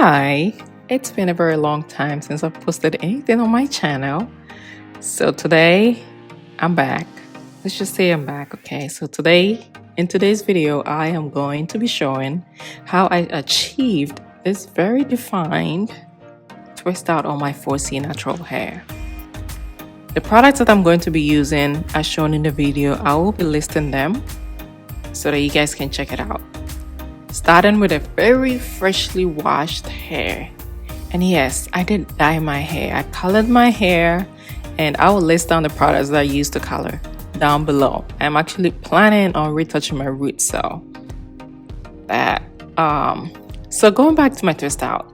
Hi, it's been a very long time since I've posted anything on my channel. So today I'm back. Let's just say I'm back, okay? So in today's video, I am going to be showing how I achieved this very defined twist out on my 4C natural hair. The products that I'm going to be using as shown in the video, I will be listing them so that you guys can check it out. Starting with a very freshly washed hair. And yes, I did dye my hair. I colored my hair, and I will list down the products that I used to color down below. I'm actually planning on retouching my roots, so going back to my twist out.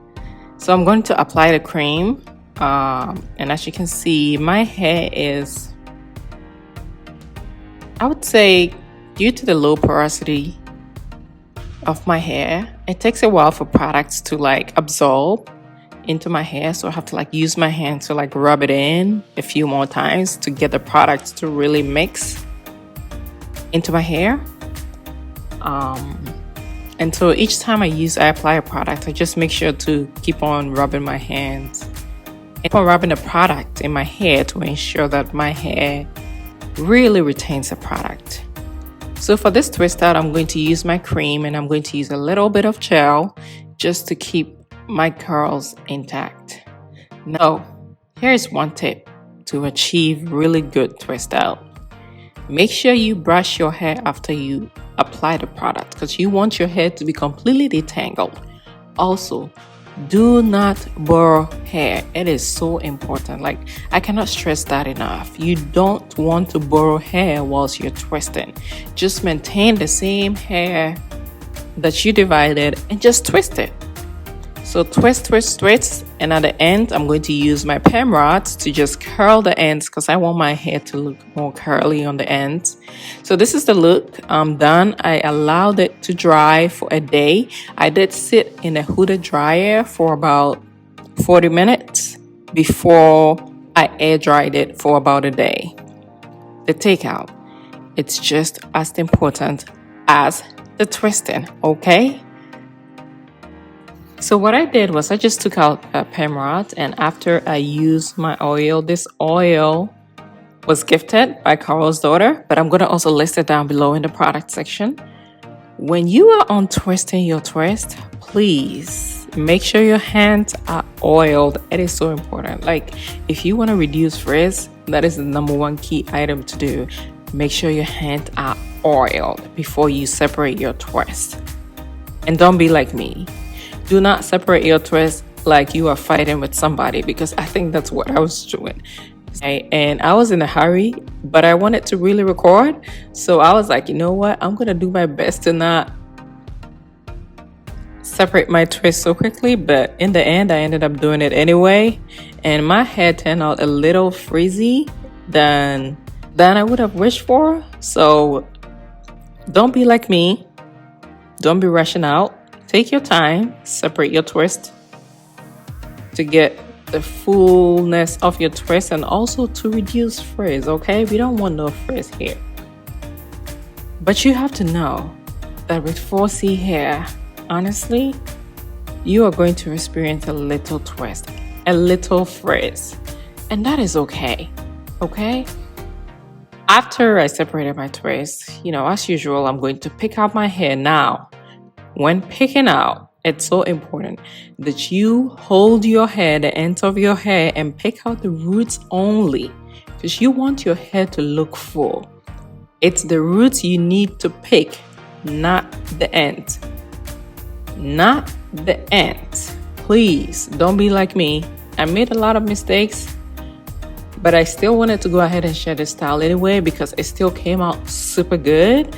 So I'm going to apply the cream, and as you can see, my hair is, I would say, due to the low porosity of my hair, it takes a while for products to absorb into my hair, so I have to use my hand to rub it in a few more times to get the products to really mix into my hair. And so each time I apply a product, I just make sure to keep on rubbing my hands and keep on rubbing the product in my hair to ensure that my hair really retains the product. So for this twist out, I'm going to use my cream, and I'm going to use a little bit of gel just to keep my curls intact. Now, here's one tip to achieve really good twist out. Make sure you brush your hair after you apply the product, because you want your hair to be completely detangled. Also, do not borrow hair. It is so important. I cannot stress that enough. You don't want to borrow hair whilst you're twisting. Just maintain the same hair that you divided and just twist it. So twist, and at the end, I'm going to use my perm rods to just curl the ends, because I want my hair to look more curly on the ends. So this is the look. I'm done. I allowed it to dry for a day. I did sit in a hooded dryer for about 40 minutes before I air dried it for about a day. The takeout, it's just as important as the twisting, okay? So what I did was I just took out a perm rod, and after I used my oil, this oil was gifted by Carl's daughter, but I'm going to also list it down below in the product section. When you are on twisting your twist, please make sure your hands are oiled. It is so important. If you want to reduce frizz, that is the #1 key item to do. Make sure your hands are oiled before you separate your twist. And don't be like me. Do not separate your twist like you are fighting with somebody, because I think that's what I was doing. And I was in a hurry, but I wanted to really record. So I was like, you know what? I'm going to do my best to not separate my twist so quickly. But in the end, I ended up doing it anyway. And my hair turned out a little frizzy than I would have wished for. So don't be like me. Don't be rushing out. Take your time, separate your twist to get the fullness of your twist, and also to reduce frizz, okay? We don't want no frizz here. But you have to know that with 4C hair, honestly, you are going to experience a little twist, a little frizz, and that is okay, okay? After I separated my twist, as usual, I'm going to pick out my hair now. When picking out, it's so important that you hold your hair, the ends of your hair, and pick out the roots only, because you want your hair to look full. It's the roots you need to pick, not the ends. Not the ends. Please don't be like me. I made a lot of mistakes, but I still wanted to go ahead and share this style anyway, because it still came out super good.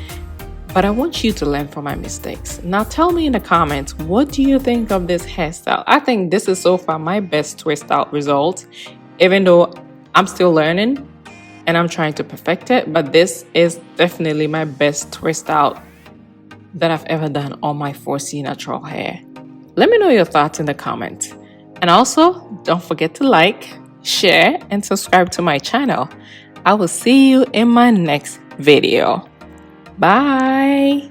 But I want you to learn from my mistakes. Now tell me in the comments, what do you think of this hairstyle? I think this is so far my best twist out result, even though I'm still learning and I'm trying to perfect it. But this is definitely my best twist out that I've ever done on my 4C natural hair. Let me know your thoughts in the comments. And also, don't forget to like, share, and subscribe to my channel. I will see you in my next video. Bye.